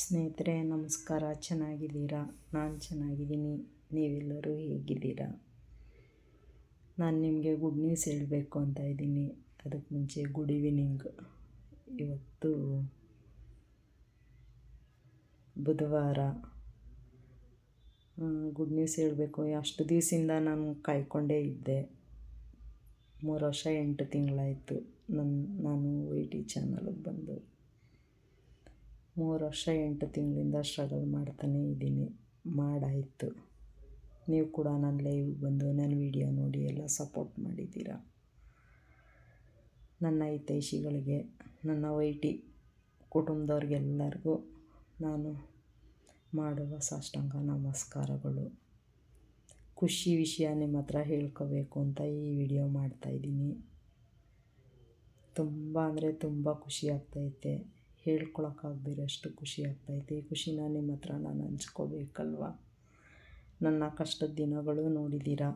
ಸ್ನೇಹಿತರೆ ನಮಸ್ಕಾರ. ಚೆನ್ನಾಗಿದ್ದೀರಾ? ನಾನು ಚೆನ್ನಾಗಿದ್ದೀನಿ. ನೀವೆಲ್ಲರೂ ಹೇಗಿದ್ದೀರಾ? ನಾನು ನಿಮಗೆ ಗುಡ್ ನ್ಯೂಸ್ ಹೇಳಬೇಕು ಅಂತ ಇದ್ದೀನಿ. ಅದಕ್ಕೆ ಮುಂಚೆ ಗುಡ್ ಈವ್ನಿಂಗ್. ಇವತ್ತು ಬುಧವಾರ. ಗುಡ್ ನ್ಯೂಸ್ ಹೇಳಬೇಕು. ಅಷ್ಟು ದಿವಸದಿಂದ ನಾನು ಕಾಯ್ಕೊಂಡೇ ಇದ್ದೆ. 3 ವರ್ಷ 8 ತಿಂಗಳಾಯಿತು ನಾನು YT ಚಾನಲ್ಗೆ ಬಂದು. 3 ವರ್ಷ 8 ತಿಂಗಳಿಂದ ಸ್ಟ್ರಗಲ್ ಮಾಡ್ತಾನೇ ಇದ್ದೀನಿ. ಮಾಡಾಯಿತು. ನೀವು ಕೂಡ ನನ್ನ ಲೈವ್ ಬಂದು ನನ್ನ ವಿಡಿಯೋ ನೋಡಿ ಎಲ್ಲ ಸಪೋರ್ಟ್ ಮಾಡಿದ್ದೀರಾ. ನನ್ನ ಹಿತೈಷಿಗಳಿಗೆ, ನನ್ನ YT ಕುಟುಂಬದವ್ರಿಗೆಲ್ಲರಿಗೂ ನಾನು ಮಾಡುವ ಸಾಷ್ಟಾಂಗ ನಮಸ್ಕಾರಗಳು. ಖುಷಿ ವಿಷಯ ನಿಮ್ಮ ಹತ್ರ ಹೇಳ್ಕೋಬೇಕು ಅಂತ ಈ ವಿಡಿಯೋ ಮಾಡ್ತಾಯಿದ್ದೀನಿ. ತುಂಬ ಅಂದರೆ ತುಂಬ ಖುಷಿ ಆಗ್ತೈತೆ. ಹೇಳ್ಕೊಳಕ್ಕಾಗದಿರೋಷ್ಟು ಖುಷಿ ಆಗ್ತೈತೆ. ಈ ಖುಷಿನ ನಿಮ್ಮ ಹತ್ರ ನಾನು ಹಂಚ್ಕೋಬೇಕಲ್ವ. ನನ್ನ ಕಷ್ಟದ ದಿನಗಳು ನೋಡಿದ್ದೀರಾ,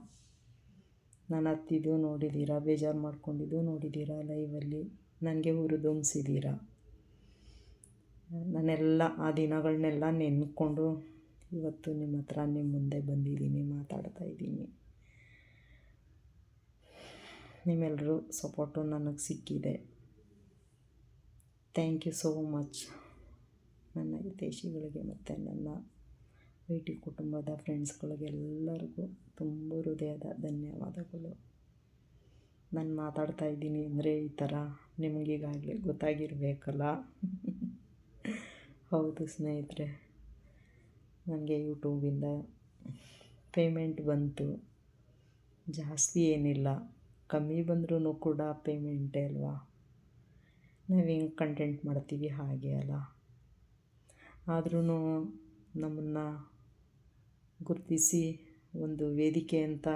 ನಾನು ಹತ್ತಿದ್ದು ನೋಡಿದ್ದೀರಾ, ಬೇಜಾರು ಮಾಡ್ಕೊಂಡಿದ್ದು ನೋಡಿದ್ದೀರಾ. ಲೈವಲ್ಲಿ ನನಗೆ ಹುರಿದುಂಬಿಸಿದ್ದೀರಾ. ನಾನೆಲ್ಲ ಆ ದಿನಗಳನ್ನೆಲ್ಲ ನೆನ್ಕೊಂಡು ಇವತ್ತು ನಿಮ್ಮ ಹತ್ರ ನಿಮ್ಮ ಮುಂದೆ ಬಂದಿದ್ದೀನಿ, ಮಾತಾಡ್ತಾಯಿದ್ದೀನಿ. ನಿಮ್ಮೆಲ್ಲರೂ ಸಪೋರ್ಟು ನನಗೆ ಸಿಕ್ಕಿದೆ. Thank you so much. ನನ್ನ ಹಿತೈಷಿಗಳಿಗೆ ಮತ್ತು ನನ್ನ YT ಕುಟುಂಬದ ಫ್ರೆಂಡ್ಸ್ಗಳಿಗೆಲ್ಲರಿಗೂ ತುಂಬ ಹೃದಯದ ಧನ್ಯವಾದಗಳು. ನಾನು ಮಾತಾಡ್ತಾಯಿದ್ದೀನಿ ಅಂದರೆ ಈ ಥರ ನಿಮಗೀಗಾಗಲೇ ಗೊತ್ತಾಗಿರಬೇಕಲ್ಲ. ಹೌದು ಸ್ನೇಹಿತರೆ, ನನಗೆ ಯೂಟ್ಯೂಬಿಂದ ಪೇಮೆಂಟ್ ಬಂತು. ಜಾಸ್ತಿ ಏನಿಲ್ಲ, ಕಮ್ಮಿ ಬಂದ್ರೂ ಕೂಡ ಪೇಮೆಂಟೇ ಅಲ್ವಾ. ನಾವು ಹೆಂಗೆ ಕಂಟೆಂಟ್ ಮಾಡ್ತೀವಿ ಹಾಗೆ ಅಲ್ಲ. ಆದ್ರೂ ನಮ್ಮನ್ನು ಗುರುತಿಸಿ ಒಂದು ವೇದಿಕೆ ಅಂತ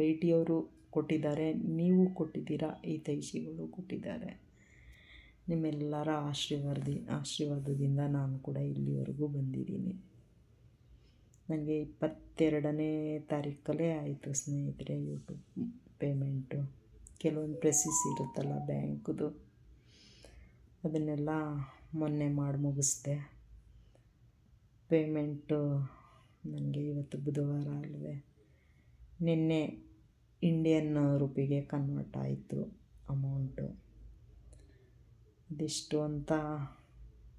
YT ಅವರು ಕೊಟ್ಟಿದ್ದಾರೆ, ನೀವು ಕೊಟ್ಟಿದ್ದೀರಾ, ಹಿತೈಷಿಗಳು ಕೊಟ್ಟಿದ್ದಾರೆ. ನಿಮ್ಮೆಲ್ಲರ ಆಶೀರ್ವಾದದಿಂದ ನಾನು ಕೂಡ ಇಲ್ಲಿವರೆಗೂ ಬಂದಿದ್ದೀನಿ. ನನಗೆ 22ನೇ ತಾರೀಕಲ್ಲೇ ಆಯಿತು ಸ್ನೇಹಿತರೆ ಯೂಟ್ಯೂಬ್ ಪೇಮೆಂಟು. ಕೆಲವೊಂದು ಪ್ರೆಸಿಸ್ ಇರುತ್ತಲ್ಲ ಬ್ಯಾಂಕ್ದು, ಅದನ್ನೆಲ್ಲ ಮೊನ್ನೆ ಮಾಡಿ ಮುಗಿಸ್ದೆ. ಪೇಮೆಂಟು ನನಗೆ ಇವತ್ತು ಬುಧವಾರ ಅಲ್ವೇ, ನಿನ್ನೆ ಇಂಡಿಯನ್ ರುಪಿಗೆ ಕನ್ವರ್ಟ್ ಆಯಿತು ಅಮೌಂಟು. ಅದೆಷ್ಟು ಅಂತ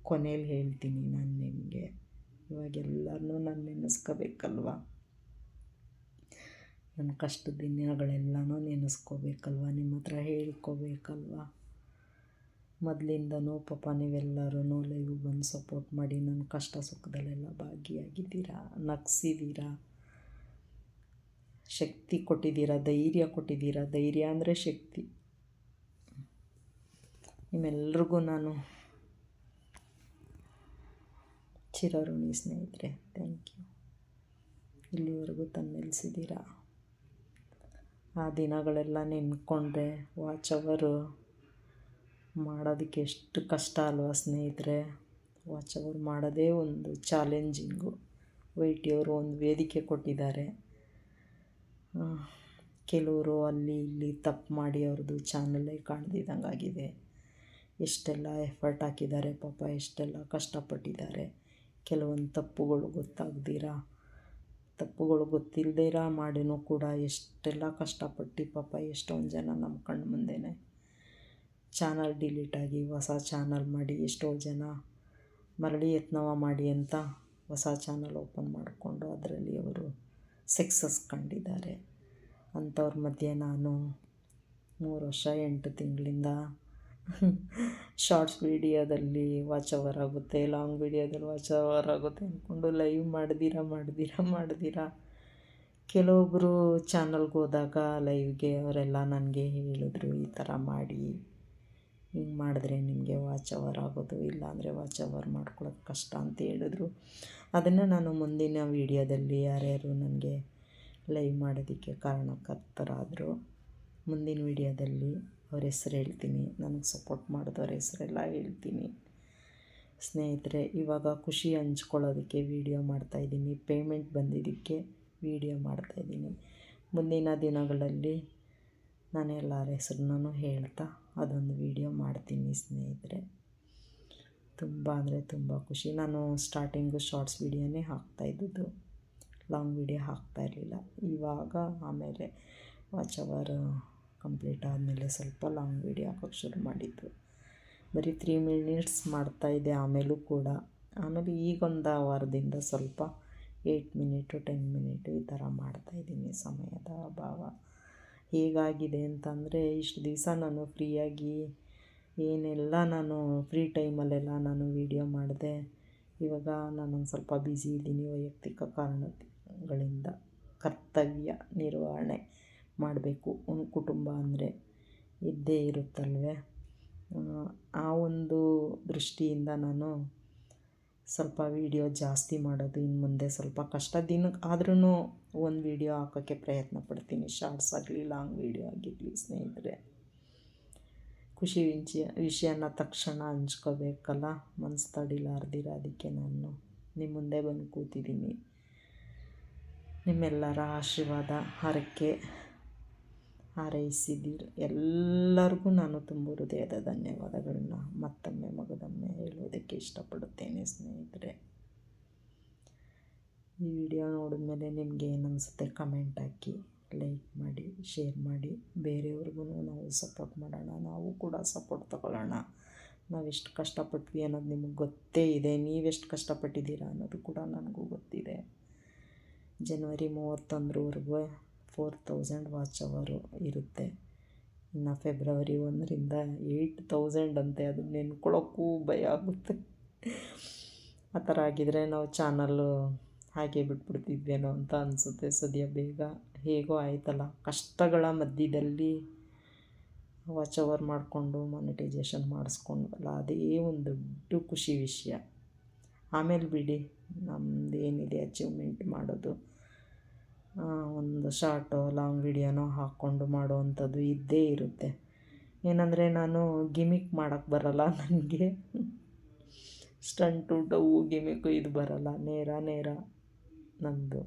ಕೊನೆಯಲ್ಲಿ ಹೇಳ್ತೀನಿ ನಾನು ನಿಮಗೆ. ಇವಾಗೆಲ್ಲರನ್ನೂ ನಾನು ನೆನೆಸ್ಕೋಬೇಕಲ್ವ. ನನ್ನ ಕಷ್ಟದ ದಿನಗಳೆಲ್ಲನೂ ನೆನೆಸ್ಕೋಬೇಕಲ್ವ, ನಿಮ್ಮ ಹತ್ರ ಹೇಳ್ಕೋಬೇಕಲ್ವ. ಮೊದಲಿಂದನೂ ಪಾಪ ನೀವೆಲ್ಲರೂ ಲೈವ್ ಬಂದು ಸಪೋರ್ಟ್ ಮಾಡಿ ನನ್ನ ಕಷ್ಟ ಸುಖದಲ್ಲೆಲ್ಲ ಭಾಗಿಯಾಗಿದ್ದೀರಾ, ನಗಿಸಿದ್ದೀರಾ, ಶಕ್ತಿ ಕೊಟ್ಟಿದ್ದೀರಾ, ಧೈರ್ಯ ಕೊಟ್ಟಿದ್ದೀರಾ. ಧೈರ್ಯ ಅಂದರೆ ಶಕ್ತಿ. ನಿಮ್ಮೆಲ್ರಿಗೂ ನಾನು ಚಿರಋಣಿ ಸ್ನೇಹಿತರೆ. Thank you. ಇಲ್ಲಿವರೆಗೂ ತಂದು ನಿಲ್ಲಿಸಿದ್ದೀರಾ. ಆ ದಿನಗಳೆಲ್ಲ ನೆನ್ಕೊಂಡ್ರೆ ವಾಚ್ ಅವರು ಮಾಡೋದಕ್ಕೆ ಎಷ್ಟು ಕಷ್ಟ ಅಲ್ವಾ ಸ್ನೇಹಿತರೆ. ವಾಚ್ ಅವರ್ ಮಾಡೋದೇ ಒಂದು ಚಾಲೆಂಜಿಂಗು. YT ಅವರು ಒಂದು ವೇದಿಕೆ ಕೊಟ್ಟಿದ್ದಾರೆ. ಕೆಲವರು ಅಲ್ಲಿ ಇಲ್ಲಿ ತಪ್ಪು ಮಾಡಿ ಅವ್ರದ್ದು ಚಾನಲ್ಲೇ ಕಾಣ್ದಿದ್ದಂಗಾಗಿದೆ. ಎಷ್ಟೆಲ್ಲ ಎಫರ್ಟ್ ಹಾಕಿದ್ದಾರೆ ಪಾಪ, ಎಷ್ಟೆಲ್ಲ ಕಷ್ಟಪಟ್ಟಿದ್ದಾರೆ. ಕೆಲವೊಂದು ತಪ್ಪುಗಳು ಗೊತ್ತಿಲ್ಲದಿರ ಮಾಡಿನೂ ಕೂಡ ಎಷ್ಟೆಲ್ಲ ಕಷ್ಟಪಟ್ಟು ಪಾಪ ಎಷ್ಟೊಂದು ಜನ ನಮ್ಮ ಕಣ್ಣು ಮುಂದೆನೇ ಚಾನಲ್ ಡಿಲೀಟಾಗಿ ಹೊಸ ಚಾನಲ್ ಮಾಡಿ, ಎಷ್ಟೋ ಜನ ಮರಳಿ ಯತ್ನವ ಮಾಡಿ ಅಂತ ಹೊಸ ಚಾನಲ್ ಓಪನ್ ಮಾಡಿಕೊಂಡು ಅದರಲ್ಲಿ ಅವರು ಸಕ್ಸಸ್ ಕಂಡಿದ್ದಾರೆ. ಅಂಥವ್ರ ಮಧ್ಯೆ ನಾನು 3 ವರ್ಷ 8 ತಿಂಗಳಿಂದ ಶಾರ್ಟ್ಸ್ ವೀಡಿಯೋದಲ್ಲಿ ವಾಚ್ ಅವರ್ ಆಗುತ್ತೆ, ಲಾಂಗ್ ವೀಡಿಯೋದಲ್ಲಿ ವಾಚ್ ಅವರ್ ಆಗುತ್ತೆ ಅಂದ್ಕೊಂಡು ಲೈವ್ ಮಾಡ್ದಿರ ಕೆಲವೊಬ್ಬರು ಚಾನಲ್ಗೆ ಹೋದಾಗ ಲೈವ್ಗೆ ಅವರೆಲ್ಲ ನನಗೆ ಹೇಳಿದ್ರು, ಈ ಥರ ಮಾಡಿ, ಹಿಂಗೆ ಮಾಡಿದ್ರೆ ನಿಮಗೆ ವಾಚ್ ಅವರ್ ಆಗೋದು, ಇಲ್ಲಾಂದರೆ ವಾಚ್ ಅವರ್ ಮಾಡ್ಕೊಳ್ಳೋದು ಕಷ್ಟ ಅಂತ ಹೇಳಿದ್ರು. ಅದನ್ನು ನಾನು ಮುಂದಿನ ವೀಡಿಯೋದಲ್ಲಿ ಯಾರ್ಯಾರು ನನಗೆ ಲೈವ್ ಮಾಡೋದಕ್ಕೆ ಕಾರಣಕರ್ತರಾದರು ಮುಂದಿನ ವೀಡಿಯೋದಲ್ಲಿ ಅವ್ರ ಹೆಸ್ರು ಹೇಳ್ತೀನಿ. ನನಗೆ ಸಪೋರ್ಟ್ ಮಾಡಿದವ್ರ ಹೆಸರೆಲ್ಲ ಹೇಳ್ತೀನಿ. ಸ್ನೇಹಿತರೆ, ಇವಾಗ ಖುಷಿ ಹಂಚ್ಕೊಳ್ಳೋದಕ್ಕೆ ವೀಡಿಯೋ ಮಾಡ್ತಾಯಿದ್ದೀನಿ. ಪೇಮೆಂಟ್ ಬಂದಿದ್ದಕ್ಕೆ ವೀಡಿಯೋ ಮಾಡ್ತಾಯಿದ್ದೀನಿ. ಮುಂದಿನ ದಿನಗಳಲ್ಲಿ ನಾನು ಎಲ್ಲರ ಹೆಸ್ರನ್ನೂ ಹೇಳ್ತಾ ಅದೊಂದು ವೀಡಿಯೋ ಮಾಡ್ತೀನಿ ಸ್ನೇಹಿತರೆ. ತುಂಬ ಅಂದರೆ ತುಂಬ ಖುಷಿ. ನಾನು ಸ್ಟಾರ್ಟಿಂಗು ಶಾರ್ಟ್ಸ್ ವೀಡಿಯೋನೇ ಹಾಕ್ತಾಯಿದ್ದದ್ದು, ಲಾಂಗ್ ವೀಡಿಯೋ ಹಾಕ್ತಾಯಿರಲಿಲ್ಲ. ಇವಾಗ ಆಮೇಲೆ ವಾಚ್ ಅವರ್ ಕಂಪ್ಲೀಟ್ ಆದಮೇಲೆ ಸ್ವಲ್ಪ ಲಾಂಗ್ ವೀಡಿಯೋ ಹಾಕೋಕ್ಕೆ ಶುರು ಮಾಡಿದ್ದು. ಬರೀ 3 ಮಿನಿಟ್ಸ್ ಮಾಡ್ತಾಯಿದ್ದೆ ಆಮೇಲೂ ಕೂಡ. ಆಮೇಲೆ ಈಗೊಂದು ವಾರದಿಂದ ಸ್ವಲ್ಪ 8 ಮಿನಿಟು 10 ಮಿನಿಟು ಈ ಥರ ಮಾಡ್ತಾಯಿದ್ದೀನಿ. ಸಮಯದ ಅಭಾವ ಹೇಗಾಗಿದೆ ಅಂತಂದರೆ, ಇಷ್ಟು ದಿವಸ ನಾನು ಫ್ರೀಯಾಗಿ ಏನೆಲ್ಲ ನಾನು ಫ್ರೀ ಟೈಮಲ್ಲೆಲ್ಲ ನಾನು ವೀಡಿಯೋ ಮಾಡಿದೆ. ಇವಾಗ ನಾನೊಂದು ಸ್ವಲ್ಪ ಬ್ಯುಸಿ ಇದ್ದೀನಿ ವೈಯಕ್ತಿಕ ಕಾರಣಗಳಿಂದ. ಕರ್ತವ್ಯ ನಿರ್ವಹಣೆ ಮಾಡಬೇಕು, ಒಂದು ಕುಟುಂಬ ಅಂದರೆ ಇದ್ದೇ ಇರುತ್ತಲ್ವೇ. ಆ ಒಂದು ದೃಷ್ಟಿಯಿಂದ ನಾನು ಸ್ವಲ್ಪ ವೀಡಿಯೋ ಜಾಸ್ತಿ ಮಾಡೋದು ಇನ್ನು ಮುಂದೆ ಸ್ವಲ್ಪ ಕಷ್ಟ. ದಿನಕ್ಕೆ ಆದ್ರೂ ಒಂದು ವೀಡಿಯೋ ಹಾಕೋಕ್ಕೆ ಪ್ರಯತ್ನ ಪಡ್ತೀನಿ, ಶಾರ್ಟ್ಸ್ ಆಗಲಿ ಲಾಂಗ್ ವೀಡಿಯೋ ಆಗಿರಲಿ. ಸ್ನೇಹಿತರೆ, ಖುಷಿ ವಿಷಯನ ತಕ್ಷಣ ಹಂಚ್ಕೋಬೇಕಲ್ಲ, ಮನಸ್ಸು ತಡಿಲಾರ್ದಿರ. ಅದಕ್ಕೆ ನಾನು ನಿಮ್ಮ ಮುಂದೆ ಬಂದು ಕೂತಿದ್ದೀನಿ. ನಿಮ್ಮೆಲ್ಲರ ಆಶೀರ್ವಾದ ಹರಕೆ ಹಾರೈಸಿದ್ದೀರ ಎಲ್ಲರಿಗೂ ನಾನು ತುಂಬ ಹೃದಯದ ಧನ್ಯವಾದಗಳನ್ನ ಮತ್ತೊಮ್ಮೆ ಮಗದೊಮ್ಮೆ ಹೇಳೋದಕ್ಕೆ ಇಷ್ಟಪಡುತ್ತೇನೆ. ಸ್ನೇಹಿತರೆ, ಈ ವಿಡಿಯೋ ನೋಡಿದ್ಮೇಲೆ ನಿಮಗೆ ಏನು ಅನಿಸುತ್ತೆ ಕಮೆಂಟ್ ಹಾಕಿ, ಲೈಕ್ ಮಾಡಿ, ಶೇರ್ ಮಾಡಿ. ಬೇರೆಯವ್ರಿಗೂ ನಾವು ಸಪೋರ್ಟ್ ಮಾಡೋಣ, ನಾವು ಕೂಡ ಸಪೋರ್ಟ್ ತಗೊಳ್ಳೋಣ. ನಾವೆಷ್ಟು ಕಷ್ಟಪಟ್ವಿ ಅನ್ನೋದು ನಿಮಗೆ ಗೊತ್ತೇ ಇದೆ. ನೀವೆಷ್ಟು ಕಷ್ಟಪಟ್ಟಿದ್ದೀರಾ ಅನ್ನೋದು ಕೂಡ ನನಗೂ ಗೊತ್ತಿದೆ. ಜನವರಿ 31ರವರೆಗೂ 4000 ವಾಚ್ ಅವರು ಇರುತ್ತೆ. ಇನ್ನು ಫೆಬ್ರವರಿ 1ರಿಂದ 8000 ಅಂತೆ. ಅದನ್ನ ನೆನ್ಕೊಳ್ಳೋಕ್ಕೂ ಭಯ ಆಗುತ್ತೆ. ಆ ಥರ ಆಗಿದ್ರೆ ನಾವು ಚಾನಲ್ಲು ಹಾಗೆ ಬಿಟ್ಬಿಡ್ತಿದ್ವೇನೋ ಅಂತ ಅನಿಸುತ್ತೆ. ಸದ್ಯ ಬೇಗ ಹೇಗೋ ಆಯ್ತಲ್ಲ, ಕಷ್ಟಗಳ ಮಧ್ಯದಲ್ಲಿ ವಾಚ್ ಅವರ್ ಮಾಡಿಕೊಂಡು ಮಾನಿಟೈಸೇಷನ್ ಮಾಡಿಸ್ಕೊಂಡ್ವಲ್ಲ, ಅದೇ ಒಂದು ದೊಡ್ಡ ಖುಷಿ ವಿಷಯ. ಆಮೇಲೆ ಬಿಡಿ, ನಮ್ಮದು ಏನಿದೆ ಅಚೀವ್ಮೆಂಟ್ ಮಾಡೋದು, ಒಂದು ಶಾರ್ಟೋ ಲಾಂಗ್ ವೀಡಿಯೋನೋ ಹಾಕ್ಕೊಂಡು ಮಾಡೋವಂಥದ್ದು ಇದ್ದೇ ಇರುತ್ತೆ. ಏನಂದರೆ ನಾನು ಗಿಮಿಕ್ ಮಾಡೋಕ್ಕೆ ಬರಲ್ಲ ನನಗೆ. ಸ್ಟಂಟು ಡವು ಗಿಮಿಕ್ಕು ಇದು ಬರಲ್ಲ. ನೇರ ನಂದು.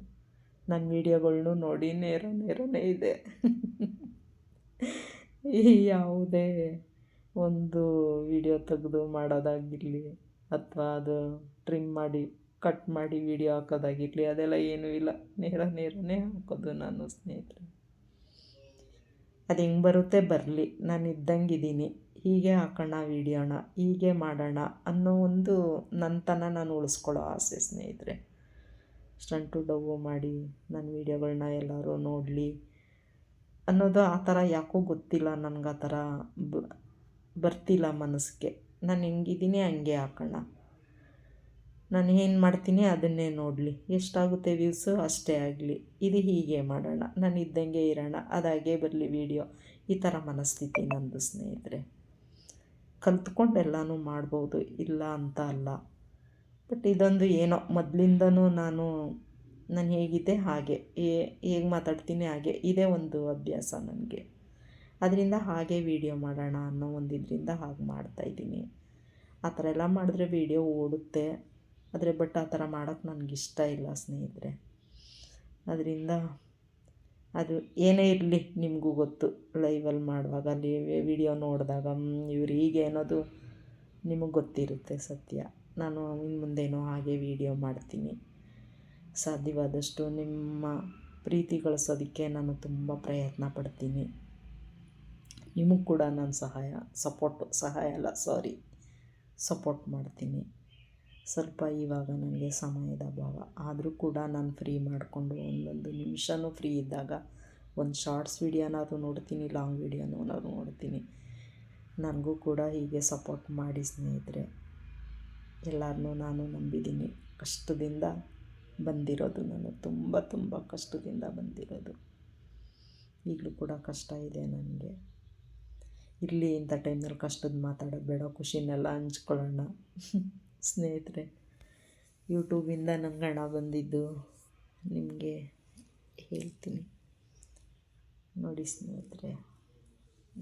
ನನ್ನ ವೀಡಿಯೋಗಳ್ನೂ ನೋಡಿ ನೇರನೇ ಇದೆ. ಯಾವುದೇ ಒಂದು ವೀಡಿಯೋ ತೆಗೆದು ಮಾಡೋದಾಗಿರಲಿ, ಅಥವಾ ಅದು ಟ್ರಿಮ್ ಮಾಡಿ ಕಟ್ ಮಾಡಿ ವೀಡಿಯೋ ಹಾಕೋದಾಗಿರಲಿ, ಅದೆಲ್ಲ ಏನೂ ಇಲ್ಲ. ನೇರನೇ ಹಾಕೋದು ನಾನು. ಸ್ನೇಹಿತರೆ, ಅದು ಹೆಂಗೆ ಬರುತ್ತೆ ಬರಲಿ, ನಾನು ಇದ್ದಂಗಿದ್ದೀನಿ, ಹೀಗೆ ಹಾಕೋಣ ವೀಡಿಯೋನ, ಹೀಗೆ ಮಾಡೋಣ ಅನ್ನೋ ಒಂದು ನನ್ನತನ ನಾನು ಉಳಿಸ್ಕೊಳ್ಳೋ ಆಸೆ. ಸ್ನೇಹಿತರೆ, ಸ್ಟಂಟು ಡವ್ವು ಮಾಡಿ ನನ್ನ ವೀಡಿಯೋಗಳನ್ನ ಎಲ್ಲರೂ ನೋಡಲಿ ಅನ್ನೋದು ಆ ಥರ ಯಾಕೋ ಗೊತ್ತಿಲ್ಲ ನನಗೆ. ಆ ಥರ ಬರ್ತಿಲ್ಲ ಮನಸ್ಸಿಗೆ. ನಾನು ಹೆಂಗಿದ್ದೀನಿ ಹಂಗೆ ಹಾಕೋಣ, ನಾನು ಏನು ಮಾಡ್ತೀನಿ ಅದನ್ನೇ ನೋಡಲಿ, ಎಷ್ಟಾಗುತ್ತೆ ವ್ಯೂಸು ಅಷ್ಟೇ ಆಗಲಿ, ಇದು ಹೀಗೆ ಮಾಡೋಣ, ನಾನು ಇದ್ದಂಗೆ ಇರೋಣ, ಅದಾಗೆ ಬರಲಿ ವೀಡಿಯೋ. ಈ ಥರ ಮನಸ್ಥಿತಿ ನಂದು. ಸ್ನೇಹಿತರೆ, ಕಲ್ತ್ಕೊಂಡು ಎಲ್ಲನೂ ಮಾಡ್ಬೋದು, ಇಲ್ಲ ಅಂತ ಅಲ್ಲ. ಬಟ್ ಇದೊಂದು ಏನೋ ಮೊದಲಿಂದನೂ ನಾನು ಹೇಗಿದ್ದೆ ಹಾಗೆ, ಹೇಗೆ ಮಾತಾಡ್ತೀನಿ ಹಾಗೆ, ಇದೇ ಒಂದು ಅಭ್ಯಾಸ ನನಗೆ. ಅದರಿಂದ ಹಾಗೆ ವೀಡಿಯೋ ಮಾಡೋಣ ಅನ್ನೋ ಒಂದು ಇದರಿಂದ ಹಾಗೆ ಮಾಡ್ತಾಯಿದ್ದೀನಿ. ಆ ಥರ ಎಲ್ಲ ಮಾಡಿದ್ರೆ ವೀಡಿಯೋ ಓಡುತ್ತೆ. ಬಟ್ ಆ ಥರ ಮಾಡೋಕ್ಕೆ ನನಗಿಷ್ಟ ಇಲ್ಲ. ಸ್ನೇಹಿತರೆ, ಅದರಿಂದ ಅದು ಏನೇ ಇರಲಿ, ನಿಮಗೂ ಗೊತ್ತು, ಲೈವಲ್ಲಿ ಮಾಡುವಾಗ ಅಲ್ಲಿ ವೀಡಿಯೋ ನೋಡಿದಾಗ ಇವ್ರು ಹೀಗೆ ಅನ್ನೋದು ನಿಮಗೆ ಗೊತ್ತಿರುತ್ತೆ. ಸತ್ಯ, ನಾನು ಇನ್ನು ಮುಂದೇನೋ ಹಾಗೆ ವೀಡಿಯೋ ಮಾಡ್ತೀನಿ. ಸಾಧ್ಯವಾದಷ್ಟು ನಿಮ್ಮ ಪ್ರೀತಿ ಗಳಿಸೋದಕ್ಕೆ ನಾನು ತುಂಬ ಪ್ರಯತ್ನ ಪಡ್ತೀನಿ. ನಿಮಗೆ ಕೂಡ ನಾನು ಸಪೋರ್ಟ್ ಮಾಡ್ತೀನಿ. ಸ್ವಲ್ಪ ಇವಾಗ ನನಗೆ ಸಮಯದ ಅಭಾವ ಆದರೂ ಕೂಡ ನಾನು ಫ್ರೀ ಮಾಡಿಕೊಂಡು ಒಂದೊಂದು ನಿಮಿಷವೂ ಫ್ರೀ ಇದ್ದಾಗ ಒಂದು ಶಾರ್ಟ್ಸ್ ವೀಡಿಯೋನಾದ್ರು ನೋಡ್ತೀನಿ, ಲಾಂಗ್ ವೀಡಿಯೋನಾದ್ರು ನೋಡ್ತೀನಿ. ನನಗೂ ಕೂಡ ಹೀಗೆ ಸಪೋರ್ಟ್ ಮಾಡಿ ಸ್ನೇಹಿತರೆ. ಎಲ್ಲರನ್ನೂ ನಾನು ನಂಬಿದ್ದೀನಿ. ಕಷ್ಟದಿಂದ ಬಂದಿರೋದು ನಾನು, ತುಂಬ ಕಷ್ಟದಿಂದ ಬಂದಿರೋದು. ಈಗಲೂ ಕೂಡ ಕಷ್ಟ ಇದೆ ನನಗೆ. ಇರಲಿ, ಇಂಥ ಟೈಮ್ನಲ್ಲಿ ಕಷ್ಟದ ಮಾತಾಡೋದು ಬೇಡ, ಖುಷಿನೆಲ್ಲ ಹಂಚ್ಕೊಳ್ಳೋಣ. ಸ್ನೇಹಿತರೆ, ಯೂಟ್ಯೂಬಿಂದ ನಂಗೆ ಹಣ ಬಂದಿದ್ದು ನಿಮಗೆ ಹೇಳ್ತೀನಿ ನೋಡಿ. ಸ್ನೇಹಿತರೆ,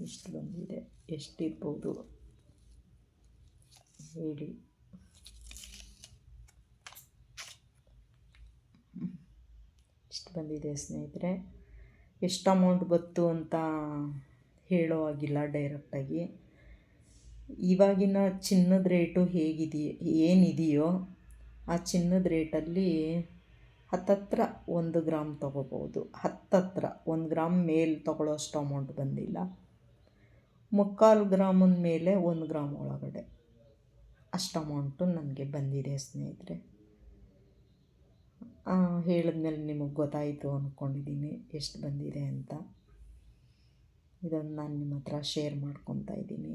ಎಷ್ಟು ಬಂದಿದೆ, ಎಷ್ಟಿರ್ಬೋದು ಹೇಳಿ. ಇಷ್ಟು ಬಂದಿದೆ ಸ್ನೇಹಿತರೆ. ಎಷ್ಟು ಅಮೌಂಟ್ ಬಂತು ಅಂತ ಹೇಳೋ ಆಗಿಲ್ಲ ಡೈರೆಕ್ಟಾಗಿ. ಇವಾಗಿನ ಚಿನ್ನದ ರೇಟು ಏನಿದೆಯೋ ಆ ಚಿನ್ನದ ರೇಟಲ್ಲಿ ಹತ್ತತ್ರ 1 ಗ್ರಾಮ್ ತೊಗೋಬೋದು. ಹತ್ತತ್ರ 1 ಗ್ರಾಮ್ ಮೇಲೆ ತೊಗೊಳ್ಳೋ ಅಷ್ಟು ಅಮೌಂಟ್ ಬಂದಿಲ್ಲ. 3/4 ಗ್ರಾಮಿನ ಮೇಲೆ 1 ಗ್ರಾಮ್ ಒಳಗಡೆ ಅಷ್ಟು ಅಮೌಂಟು ನನಗೆ ಬಂದಿದೆ ಸ್ನೇಹಿತರೆ. ಹೇಳಿದ್ಮೇಲೆ ನಿಮಗೆ ಗೊತ್ತಾಯಿತು ಅಂದ್ಕೊಂಡಿದ್ದೀನಿ ಎಷ್ಟು ಬಂದಿದೆ ಅಂತ. ಇದನ್ನು ನಾನು ನಿಮ್ಮ ಹತ್ರ ಶೇರ್ ಮಾಡ್ಕೊತಾ ಇದ್ದೀನಿ.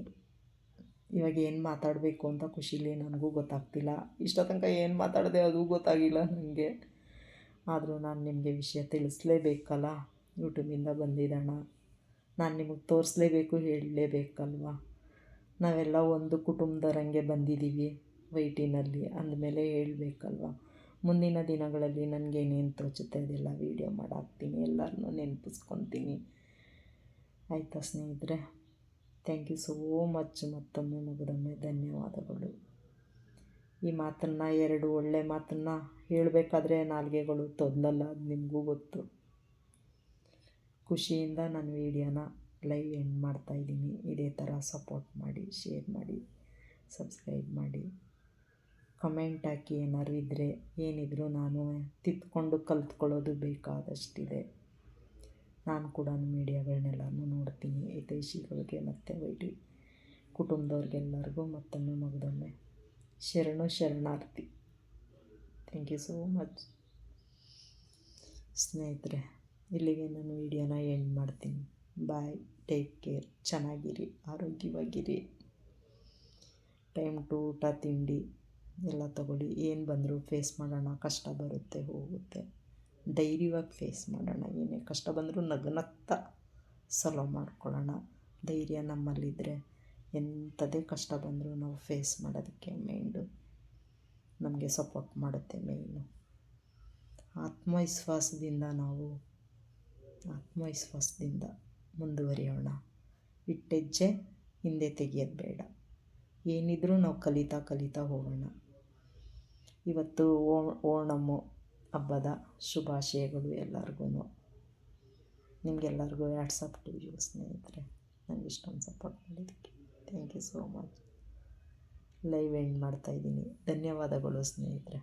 ಇವಾಗ ಏನು ಮಾತಾಡಬೇಕು ಅಂತ ಖುಷಿಲಿ ನನಗೂ ಗೊತ್ತಾಗ್ತಿಲ್ಲ. ಇಷ್ಟೋ ತನಕ ಏನು ಮಾತಾಡಿದೆ ಅದು ಗೊತ್ತಾಗಿಲ್ಲ ನನಗೆ. ಆದರೂ ನಾನು ನಿಮಗೆ ವಿಷಯ ತಿಳಿಸ್ಲೇಬೇಕಲ್ಲ, ಯೂಟ್ಯೂಬಿಂದ ಬಂದಿದ್ದಣ ನಾನು ನಿಮಗೆ ತೋರಿಸ್ಲೇಬೇಕು, ಹೇಳಲೇಬೇಕಲ್ವ. ನಾವೆಲ್ಲ ಒಂದು ಕುಟುಂಬದವರಂಗೆ ಬಂದಿದ್ದೀವಿ ವೈಟಿನಲ್ಲಿ ಅಂದಮೇಲೆ ಹೇಳಬೇಕಲ್ವ. ಮುಂದಿನ ದಿನಗಳಲ್ಲಿ ನನಗೇನೇನು ತೋಚುತ್ತೆ ಅದೆಲ್ಲ ವೀಡಿಯೋ ಮಾಡಾಕ್ತೀನಿ, ಎಲ್ಲರನ್ನೂ ನೆನಪಿಸ್ಕೊತೀನಿ. ಆಯಿತಾ ಸ್ನೇಹಿತರೆ? Thank you so much. ಮತ್ತೊಮ್ಮೆ ಮುಗಿದೊಮ್ಮೆ ಧನ್ಯವಾದಗಳು. ಈ ಮಾತನ್ನು 2 ಒಳ್ಳೆ ಮಾತನ್ನು ಹೇಳಬೇಕಾದ್ರೆ ನಾಲಿಗೆಗಳು ತೊದಲಲ್ಲ, ಅದು ನಿಮಗೂ ಗೊತ್ತು. ಖುಷಿಯಿಂದ ನಾನು ವೀಡಿಯೋನ ಲೈವ್ ಎಂಡ್ ಮಾಡ್ತಾಯಿದ್ದೀನಿ. ಇದೇ ಥರ ಸಪೋರ್ಟ್ ಮಾಡಿ, ಶೇರ್ ಮಾಡಿ, ಸಬ್ಸ್ಕ್ರೈಬ್ ಮಾಡಿ, ಕಮೆಂಟ್ ಹಾಕಿ. ಏನಾದ್ರು ಇದ್ದರೆ ಏನಿದ್ರು ನಾನು ತಿದ್ದುಕೊಂಡು ಕಲ್ತ್ಕೊಳ್ಳೋದು ಬೇಕಾದಷ್ಟಿದೆ. ನಾನು ಕೂಡ ಮೀಡಿಯಾಗಳನ್ನೆಲ್ಲನೂ ನೋಡ್ತೀನಿ. ಹಿತೈಷಿಗಳಿಗೆ ಮತ್ತು ವೈಟಿ ಕುಟುಂಬದವ್ರಿಗೆಲ್ಲರಿಗೂ ಮತ್ತೊಮ್ಮೆ ಮುಗಿದೊಮ್ಮೆ ಶರಣಾರ್ಥಿ. ಥ್ಯಾಂಕ್ ಯು ಸೋ ಮಚ್ ಸ್ನೇಹಿತರೆ. ಇಲ್ಲಿಗೆ ನಾನು ವೀಡಿಯೋನ ಎಂಡ್ ಮಾಡ್ತೀನಿ. ಬಾಯ್, take care, Channagiri, ಆರೋಗ್ಯವಾಗಿರಿ. Time to ಊಟ ತಿಂಡಿ ಎಲ್ಲ ತಗೊಳ್ಳಿ. ಏನು ಬಂದರೂ ಫೇಸ್ ಮಾಡೋಣ. ಕಷ್ಟ ಬರುತ್ತೆ, ಹೋಗುತ್ತೆ. ಧೈರ್ಯವಾಗಿ ಫೇಸ್ ಮಾಡೋಣ. ಏನೇ ಕಷ್ಟ ಬಂದರೂ ನಗ್ನಗ್ತಾ ಸಾಲ್ವ್ ಮಾಡ್ಕೊಳ್ಳೋಣ. ಧೈರ್ಯ ನಮ್ಮಲ್ಲಿದ್ದರೆ ಎಂಥದೇ ಕಷ್ಟ ಬಂದರೂ ನಾವು ಫೇಸ್ ಮಾಡೋದಕ್ಕೆ ಮೈಂಡು ನಮಗೆ ಸಪೋರ್ಟ್ ಮಾಡುತ್ತೆ. ಮೇಯ್ನು ಆತ್ಮವಿಶ್ವಾಸದಿಂದ ಮುಂದುವರಿಯೋಣ. ಇಟ್ಟೆಜ್ಜೆ ಹಿಂದೆ ತೆಗೆಯೋದು ಬೇಡ. ಏನಿದ್ರೂ ನಾವು ಕಲಿತಾ ಹೋಗೋಣ. ಇವತ್ತು ಓಣಮ್ ಹಬ್ಬದ ಶುಭಾಶಯಗಳು ಎಲ್ಲರಿಗೂ. ನಿಮಗೆಲ್ಲರಿಗೂ ವಾಟ್ಸಪ್ ಟು ಯು ಸ್ನೇಹಿತರೆ, ನನಗೆ ಇಷ್ಟೊಂದು ಸಪೋರ್ಟ್ ಮಾಡಿದ್ದಕ್ಕೆ thank you so much. Live end ಮಾಡ್ತಾಯಿದ್ದೀನಿ. ಧನ್ಯವಾದಗಳು ಸ್ನೇಹಿತರೆ.